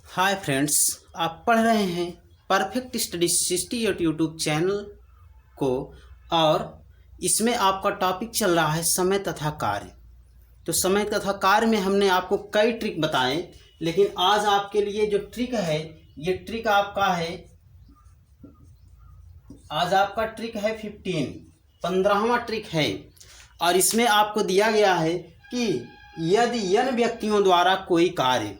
Hi friends, आप पढ़ रहे हैं परफेक्ट स्टडी 60 यूट्यूब चैनल को। और इसमें आपका टॉपिक चल रहा है समय तथा कार्य। तो समय तथा कार्य में हमने आपको कई ट्रिक बताए, लेकिन आज आपके लिए जो ट्रिक है, ये ट्रिक आपका है, आज आपका ट्रिक है 15वां ट्रिक है। और इसमें आपको दिया गया है कि यदि n व्यक्तियों द्वारा कोई कार्य,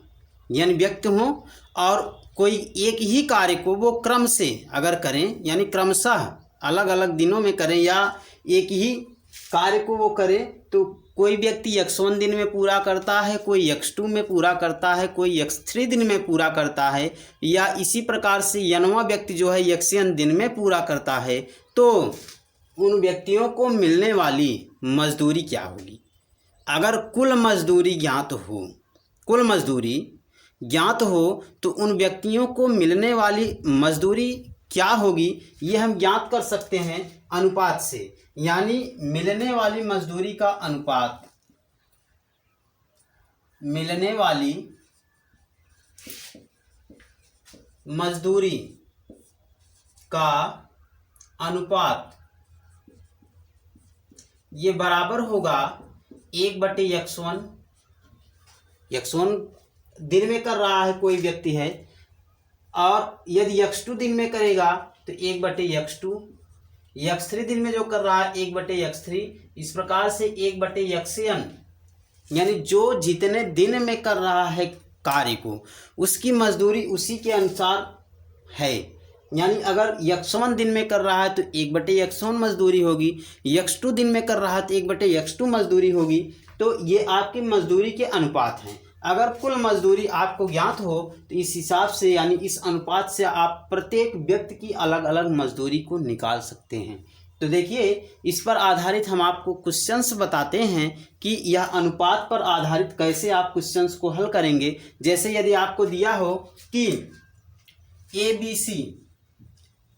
n व्यक्ति हों और कोई एक ही कार्य को वो क्रम से अगर करें, यानी क्रमशः अलग अलग दिनों में करें या एक ही कार्य को वो करें, तो कोई व्यक्ति x1 दिन में पूरा करता है, कोई x2 में पूरा करता है, कोई x3 दिन में पूरा करता है, या इसी प्रकार से nवां व्यक्ति जो है xn दिन में पूरा करता है, तो उन व्यक्तियों को मिलने वाली मजदूरी क्या होगी। अगर कुल मजदूरी ज्ञात हो तो उन व्यक्तियों को मिलने वाली मजदूरी क्या होगी, ये हम ज्ञात कर सकते हैं अनुपात से। यानी मिलने वाली मजदूरी का अनुपात, मिलने वाली मजदूरी का अनुपात ये बराबर होगा 1/x1। x1 दिन में कर रहा है कोई व्यक्ति है, और यदि x2 दिन में करेगा तो 1/x2, x3 दिन में जो कर रहा है 1/x3, इस प्रकार से 1/xn। यानी जो जितने दिन में कर रहा है कार्य को, उसकी मजदूरी उसी के अनुसार है। यानी अगर x1 दिन में कर रहा है तो 1/x1 मजदूरी होगी, x2 दिन में कर रहा है तो 1/x2 मजदूरी होगी। तो ये आपकी मजदूरी के अनुपात हैं। अगर कुल मजदूरी आपको ज्ञात हो तो इस हिसाब से, यानी इस अनुपात से आप प्रत्येक व्यक्ति की अलग अलग मजदूरी को निकाल सकते हैं। तो देखिए, इस पर आधारित हम आपको क्वेश्चंस बताते हैं कि यह अनुपात पर आधारित कैसे आप क्वेश्चंस को हल करेंगे। जैसे यदि आपको दिया हो कि ABC,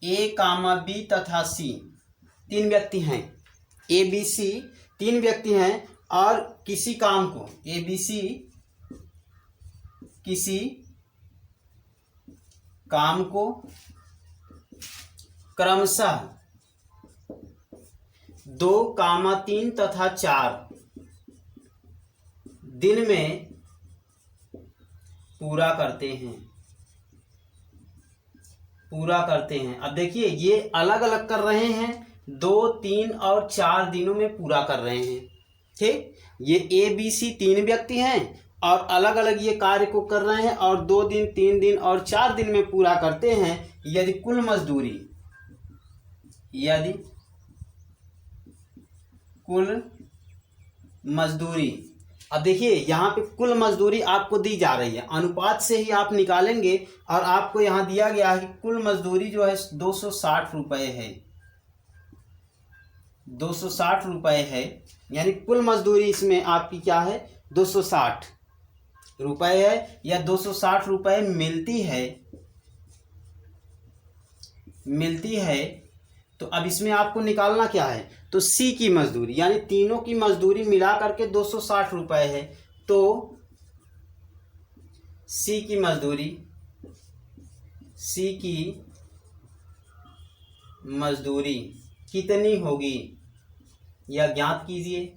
A, B तथा C तीन व्यक्ति हैं, ABC तीन व्यक्ति हैं, और किसी काम को, ABC किसी काम को क्रमशः 2, 3 तथा 4 दिन में पूरा करते हैं। अब देखिए, ये अलग अलग कर रहे हैं, 2, 3 और 4 दिनों में पूरा कर रहे हैं। ठीक, ये ABC तीन व्यक्ति हैं और अलग अलग ये कार्य को कर रहे हैं, और 2 दिन, 3 दिन और 4 दिन में पूरा करते हैं। यदि कुल मजदूरी, अब देखिए यहाँ पे कुल मजदूरी आपको दी जा रही है, अनुपात से ही आप निकालेंगे। और आपको यहाँ दिया गया है कि कुल मजदूरी जो है 260 रुपये है, 260 रुपये है। यानी कुल मजदूरी इसमें आपकी क्या है, 260 रुपये है, या 260 रुपये मिलती है। तो अब इसमें आपको निकालना क्या है, तो C की मजदूरी, यानी तीनों की मजदूरी मिला करके 260 रुपये है। तो C की मजदूरी कितनी होगी, यह ज्ञात कीजिए।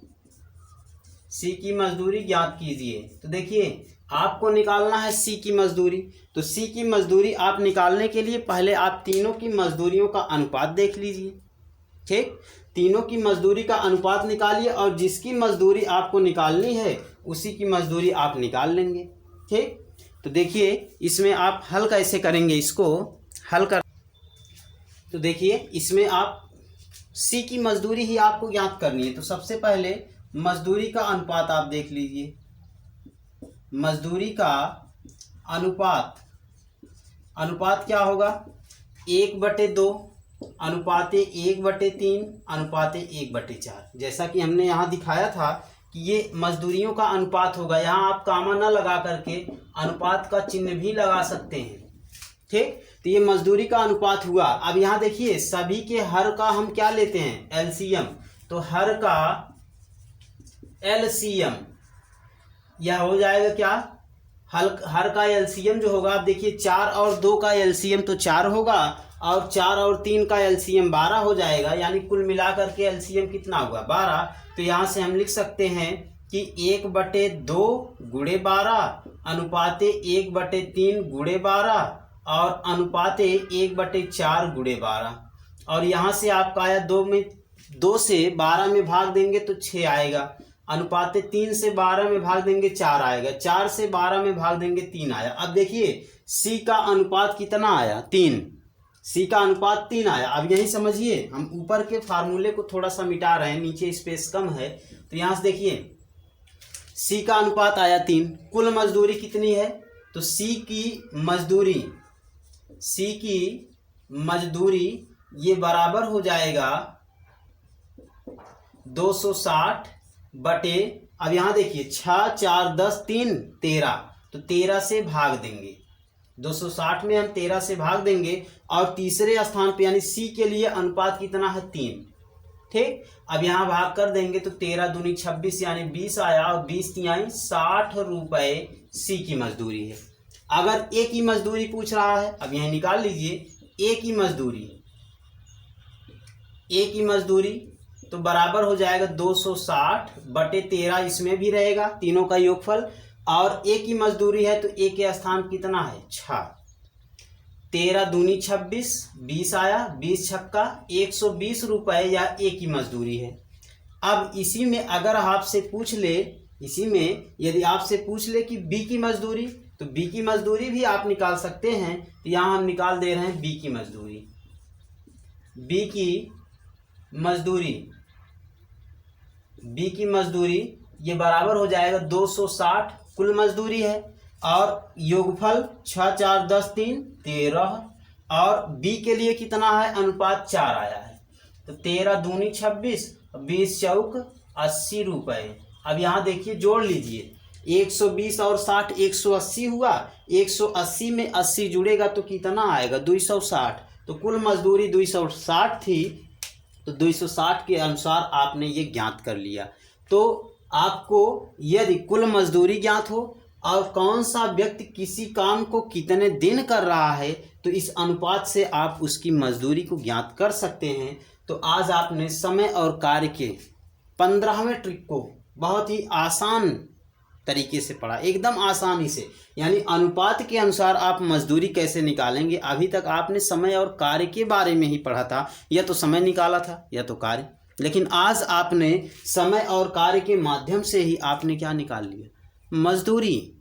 C की मजदूरी ज्ञात कीजिए। तो देखिए, आपको निकालना है C की मजदूरी। तो C की मजदूरी आप निकालने के लिए पहले आप तीनों की मजदूरियों का अनुपात देख लीजिए। ठीक, तीनों की मजदूरी का अनुपात निकालिए, और जिसकी मजदूरी आपको निकालनी है उसी की मजदूरी आप निकाल लेंगे। ठीक, तो देखिए इसमें आप हल कैसे करेंगे, इसको हल कर, तो देखिए इसमें आप C की मजदूरी ही आपको ज्ञात करनी है। तो सबसे पहले मजदूरी का अनुपात आप देख लीजिए। मजदूरी का अनुपात क्या होगा, 1/2 अनुपाते 1/3 अनुपाते 1/4। जैसा कि हमने यहाँ दिखाया था कि ये मजदूरियों का अनुपात होगा। यहाँ आप कामा न लगा करके अनुपात का चिन्ह भी लगा सकते हैं। ठीक, तो ये मजदूरी का अनुपात हुआ। अब यहाँ देखिए, सभी के हर का हम क्या लेते हैं, LCM। तो हर का LCM यह हो जाएगा क्या, हर का एलसीएम जो होगा, आप देखिए 4 और 2 का एलसीएम तो 4 होगा और 4 और 3 का एलसीएम 12 हो जाएगा, यानी कुल मिलाकर के एलसीएम कितना हुआ 12। तो यहाँ से हम लिख सकते हैं कि 1/2 गुणे 12 अनुपाते 1/3 गुणे 12 और अनुपाते 1/4 गुणे 12। और यहाँ से आपका आया 2 से 12 में भाग देंगे तो 6 आएगा, अनुपाते 3 से 12 में भाग देंगे 4 आएगा, 4 से 12 में भाग देंगे 3 आया। अब देखिए सी का अनुपात कितना आया 3, सी का अनुपात 3 आया। अब यही समझिए, हम ऊपर के फार्मूले को थोड़ा सा मिटा रहे हैं, नीचे स्पेस कम है, तो यहाँ से देखिए सी का अनुपात आया 3। कुल मजदूरी कितनी है, तो सी की मजदूरी ये बराबर हो जाएगा 260 बटे, अब यहाँ देखिए 6 4 10 3 13, तो 13 से भाग देंगे, 260 में हम 13 से भाग देंगे और तीसरे स्थान पे यानी सी के लिए अनुपात कितना है 3। ठीक, अब यहाँ भाग कर देंगे तो 13 दूनी 26 यानी 20 आया और 20 तिहाई 60 रुपए सी की मजदूरी है। अगर ए की मजदूरी पूछ रहा है, अब यहीं निकाल लीजिए, ए की मजदूरी तो बराबर हो जाएगा 260 बटे 13, इसमें भी रहेगा तीनों का योगफल, और ए की मजदूरी है तो ए के स्थान कितना है 6, 13 दूनी 26 20 आया, 20 छक्का 120 रुपए या ए की मजदूरी है। अब इसी में अगर आपसे पूछ ले, यदि आपसे पूछ ले कि बी की मजदूरी, तो बी की मजदूरी भी आप निकाल सकते हैं। तो यहाँ हम निकाल दे रहे हैं बी की मजदूरी ये बराबर हो जाएगा 260 कुल मजदूरी है और योगफल 6 4 10 3 13, और बी के लिए कितना है अनुपात 4 आया है, तो 13 दूनी 26 20 चौक 80 रुपए। अब यहाँ देखिए जोड़ लीजिए, 120 और 60 180 हुआ, 180 में 80 जुड़ेगा तो कितना आएगा 260, तो कुल मजदूरी 260 थी, तो 260 के अनुसार आपने ये ज्ञात कर लिया। तो आपको यदि कुल मजदूरी ज्ञात हो और कौन सा व्यक्ति किसी काम को कितने दिन कर रहा है, तो इस अनुपात से आप उसकी मजदूरी को ज्ञात कर सकते हैं। तो आज आपने समय और कार्य के 15वें ट्रिक को बहुत ही आसान तरीके से पढ़ा, एकदम आसानी से, यानी अनुपात के अनुसार आप मजदूरी कैसे निकालेंगे। अभी तक आपने समय और कार्य के बारे में ही पढ़ा था, या तो समय निकाला था या तो कार्य, लेकिन आज आपने समय और कार्य के माध्यम से ही आपने क्या निकाल लिया मजदूरी,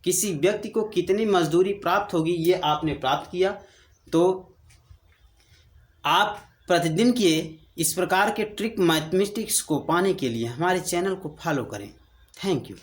किसी व्यक्ति को कितनी मजदूरी प्राप्त होगी ये आपने प्राप्त किया। तो आप प्रतिदिन के इस प्रकार के ट्रिक मैथमेटिक्स को पाने के लिए हमारे चैनल को फॉलो करें। Thank you.